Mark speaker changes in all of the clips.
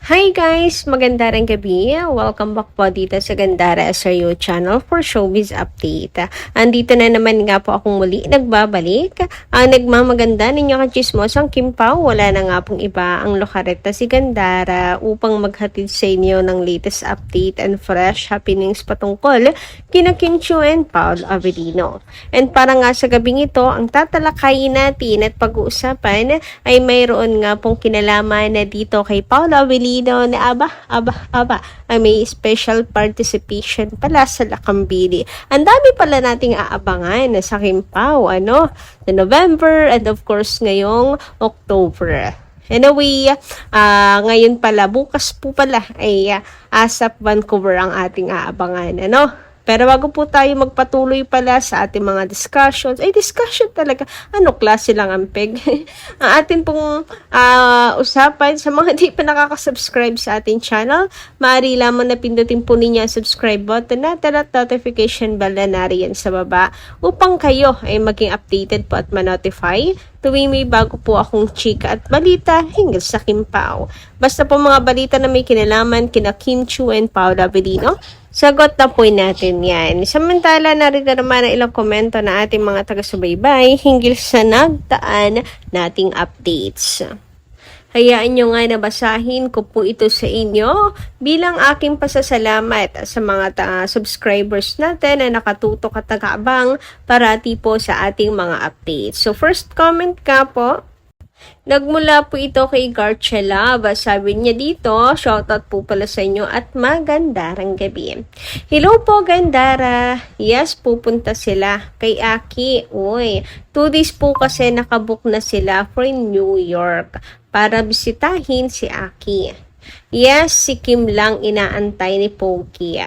Speaker 1: Hi guys! Magandang gabi. Welcome back po dito sa Gandara SRU channel for showbiz update. Andito na naman nga po akong muli nagbabalik. Ang nagmamaganda ninyo kachismosang Kim Pao, wala na nga pong iba ang lokareta si Gandara upang maghatid sa inyo ng latest update and fresh happenings patungkol kina Kim Chiu and Paul Avellino. And para nga sa gabing ito, ang tatalakayin natin at pag-uusapan ay mayroon nga pong kinalaman na dito kay Paul Avellino na ay may special participation pala sa Lakambili. Ang dami pala nating aabangan sa Kim Pao, sa November and of course ngayong October. Anyway, ngayon pala, bukas po pala ay ASAP Vancouver ang ating aabangan, Pero bago po tayo magpatuloy pala sa ating mga discussion talaga, klase lang ang peg. Ang atin pong usapan sa mga di pa nakaka-subscribe sa ating channel, maaari lamang na pindutin po ninyo ang subscribe button at notification bell na nariyan sa baba upang kayo ay maging updated po at ma-notify tuwing may bago po akong chika at balita hinggil sa Kim Pao. Basta po mga balita na may kinalaman kina Kim Chiu and Paul Avellino, sagot na po natin yan. Samantala, narito naman ang ilang komento na ating mga taga-subaybay hinggil sa nagdaan nating updates. Hayaan nyo nga na basahin ko po ito sa inyo bilang aking pasasalamat sa mga subscribers natin na nakatutok at nag-aabang parati po sa ating mga updates. So first comment ka po. Nagmula po ito kay Garchela. Sabi niya dito, shoutout po pala sa inyo at magandarang gabi. Hello po, Gandara. Yes, pupunta sila kay Aki. Uy, 2 days po kasi nakabook na sila for New York para bisitahin si Aki. Yes, si Kim lang inaantay ni Pokey.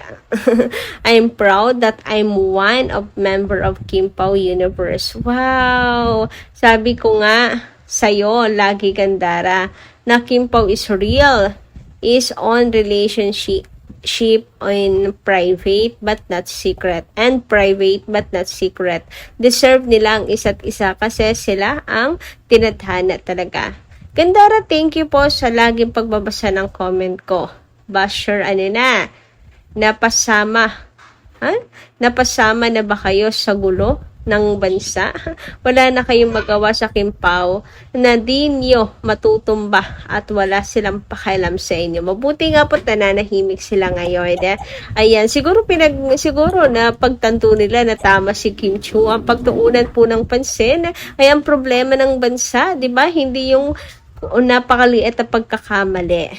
Speaker 1: I'm proud that I'm one of member of Kim Pao Universe. Wow! Sabi ko nga, sa'yo, lagi Gandara, na Kim Pao is real, is on relationship in private but not secret, and private but not secret. Deserve nila ang isa't isa kasi sila ang tinadhana talaga. Gandara, thank you po sa laging pagbabasa ng comment ko. Basher, napasama na ba kayo sa gulo ng bansa? Wala na kayong magawa sa Kim Pao na di nyo matutumba at wala silang pakialam sa inyo. Mabuti nga po nananahimik sila ngayon. Ayan, siguro na pagtanto nila na tama si Kim Chiu. Ang pagtuunan po ng pansin ay ang problema ng bansa, di ba? Hindi yung napakaliit na pagkakamali.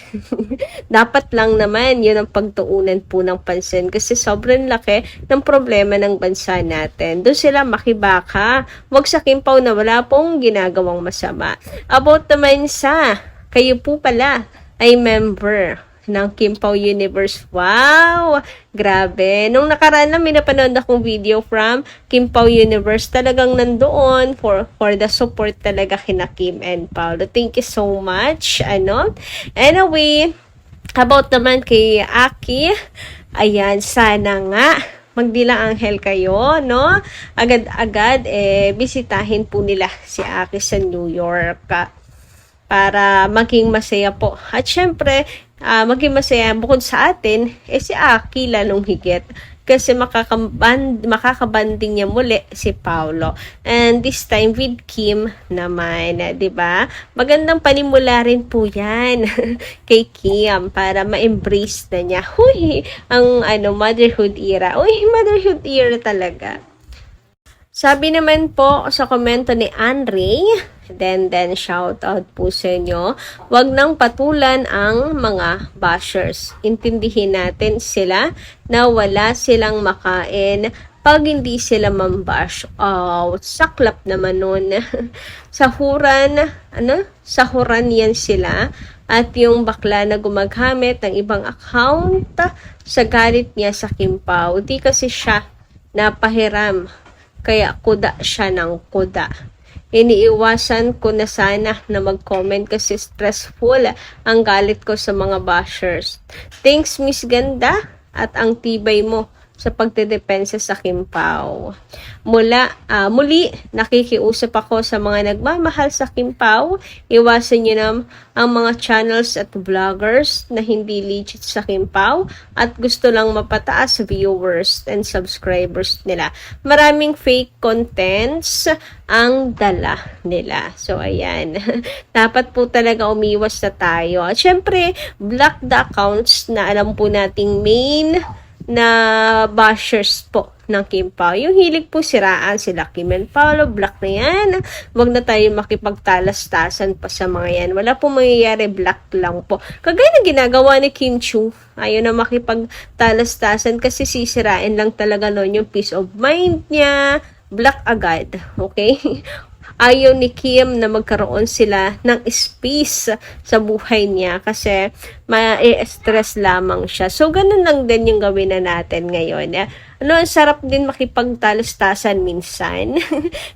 Speaker 1: Dapat lang naman yun ang pagtuunan po ng pansin kasi sobrang laki ng problema ng bansa natin. Doon sila makibaka. Huwag sa Kim Pao na wala pong ginagawang masama. About naman sa kayo po pala ay member ng Kim Pao Universe. Wow! Grabe. Nung nakaraan lang, may napanood akong video from Kim Pao Universe. Talagang nandoon for the support talaga kina Kim and Paolo. Thank you so much. Anyway, about naman kay Aki, ayan, sana nga magdilang anghel kayo, Agad-agad, bisitahin po nila si Aki sa New York para maging masaya po. At syempre, maging masaya bukod sa atin, si Aki lalong higit. Kasi makakabanding niya muli si Paolo. And this time with Kim naman, 'di ba? Magandang panimula rin po 'yan kay Kim para ma-embrace na niya. Huy, ang motherhood era. Motherhood era talaga. Sabi naman po sa komento ni Andre, then shout out po sa inyo, wag nang patulan ang mga bashers. Intindihin natin sila na wala silang makain pag hindi sila mambash. Saklap naman nun. Sahuran yan sila. At yung bakla na gumagamit ng ibang account sa galit niya sa Kim Pao, di kasi siya napahiram. Kaya kuda siya ng kuda. Iniiwasan ko na sana na mag-comment kasi stressful ang galit ko sa mga bashers. Thanks, Miss Ganda, at ang tibay mo sa pagdedepensa sa Kim Pao. Muli, nakikiusap ako sa mga nagmamahal sa Kim Pao. Iwasan niyo na ang mga channels at vloggers na hindi legit sa Kim Pao at gusto lang mapataas viewers and subscribers nila. Maraming fake contents ang dala nila. So, ayan. Dapat po talaga umiwas na tayo. At syempre, block the accounts na alam po nating main na bashers po ng Kim Pao. Yung hilig po siraan sila Kim and Paolo, block na yan. Huwag na tayo makipagtalastasan pa sa mga yan. Wala po mangyayari, block lang po. Kagaya na ginagawa ni Kim Chiu, ayaw na makipagtalastasan kasi sisirain lang talaga nun yung peace of mind niya. Block agad, okay? Ayaw ni Kim na magkaroon sila ng space sa buhay niya kasi ma-stress lamang siya. So, ganun lang din yung gawin na natin ngayon. Ang sarap din makipagtalastasan minsan.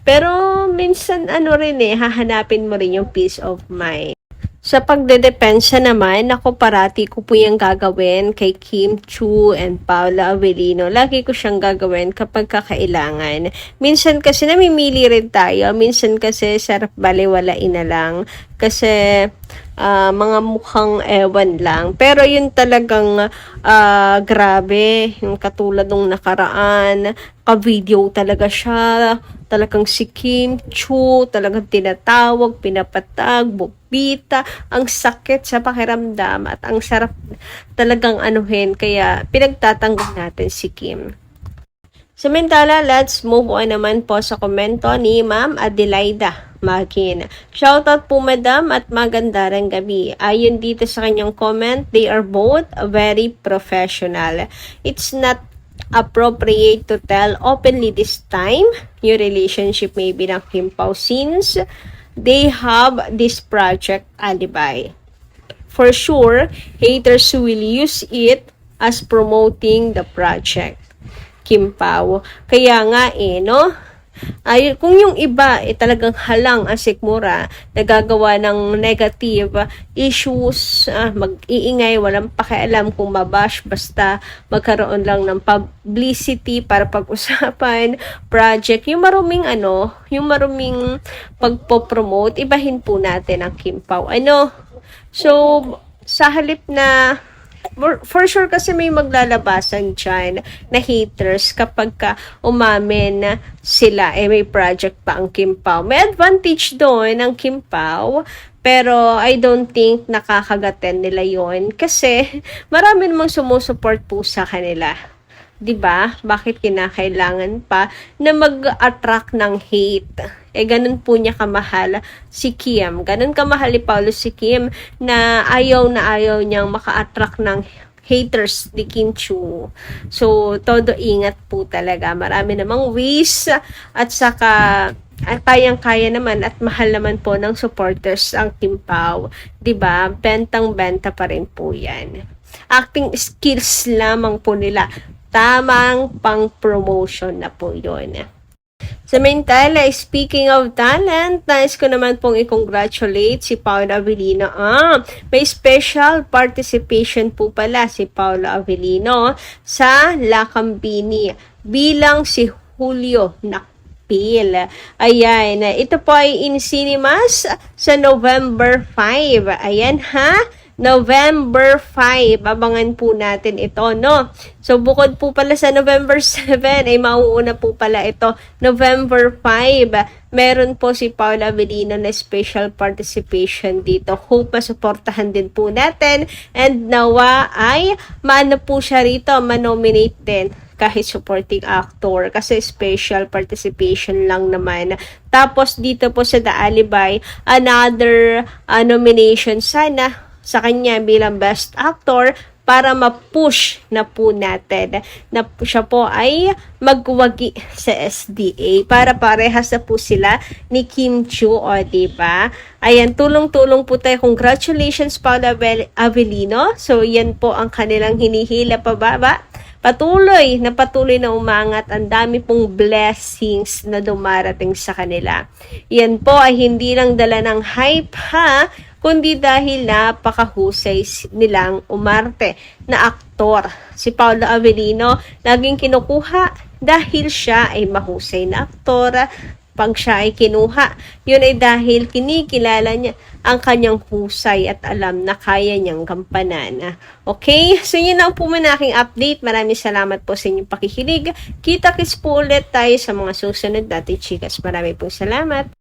Speaker 1: Pero, minsan, hahanapin mo rin yung peace of mind. Sa pagdedepensa naman, ako parati ko po yung gagawin kay Kim Chiu and Paula Avellino. Lagi ko siyang gagawin kapag kakailangan. Minsan kasi namimili rin tayo. Minsan kasi sarap baliwalain na lang. Kasi mga mukhang ewan lang. Pero yun talagang grabe. Yung katulad nung nakaraan. Ka-video talaga siya. Talagang si Kim Chiu, talagang tinatawag, pinapatag, bupita, ang sakit sa pakiramdam at ang sarap talagang anuhin, kaya pinagtatanggol natin si Kim. Samantala, let's move on naman po sa komento ni Ma'am Adelaida Makin. Shoutout po madam at maganda ring gabi. Ayon dito sa kanyang comment, they are both very professional. It's not appropriate to tell openly this time your relationship maybe ng Kim Pao since they have this project alibi. For sure, haters will use it as promoting the project. Kim Pao. Kaya nga no? Kung yung iba talagang halang ang sikmura, nagagawa ng negative issues, mag-iingay, walang pakialam kung mabash, basta magkaroon lang ng publicity para pag-usapan, project, yung maruming pagpo-promote, ibahin po natin ang Kim Pao. So, sa halip na for sure kasi may maglalabasan dyan na haters kapag umamin na sila may project pa ang Kim Pao. May advantage doon ang Kim Pao, pero I don't think nakakagaten nila yon kasi marami namang sumusuport po sa kanila. 'Di ba? Bakit kinakailangan pa na mag-attract ng hate? Ganun po niya kamahal si Kim. Ganun kamahal ni Paolo si Kim na ayaw niyang maka-attract ng haters ni Kim Chiu. So, todo ingat po talaga. Marami namang ways at saka kayang-kaya naman at mahal naman po ng supporters ang Kim Pao. 'Di ba? Bentang-benta pa rin po 'yan. Acting skills lamang po nila. Tamang pang-promotion na po 'yon. Samantala, speaking of talent, nais ko naman pong i-congratulate si Paula Avellino. May special participation po pala si Paula Avellino sa Lakambini bilang si Julio Nakpil. Ayan, ito po ay in cinemas sa November 5. Ayan ha. November 5, abangan po natin ito, no? So, bukod po pala sa November 7, ay mauuna po pala ito, November 5. Meron po si Paula Avellino na special participation dito. Hope masuportahan din po natin. And nawa ay maano po siya rito, manominate din kahit supporting actor kasi special participation lang naman. Tapos dito po sa The Alibi, another nomination sana sa kanya bilang best actor para ma-push na po natin na siya po ay magwagi sa SDA para parehas na po sila ni Kim Chiu, diba? Ayan, tulong-tulong po tayo. Congratulations, Paula Avellino. So, yan po ang kanilang hinihila pababa. Patuloy na umangat. Ang dami pong blessings na dumarating sa kanila. Yan po ay hindi lang dala ng hype ha. kundi dahil napakahusay nilang umarte na aktor. Si Paolo Avellino laging kinukuha dahil siya ay mahusay na aktor. Pag siya ay kinuha, yun ay dahil kinikilala niya ang kanyang husay at alam na kaya niyang gampanan. Okay? So yun lang po muna aking update. Maraming salamat po sa inyong pakikinig. Kita-kits po ulit tayo sa mga susunod natin, chikas. Maraming pong salamat.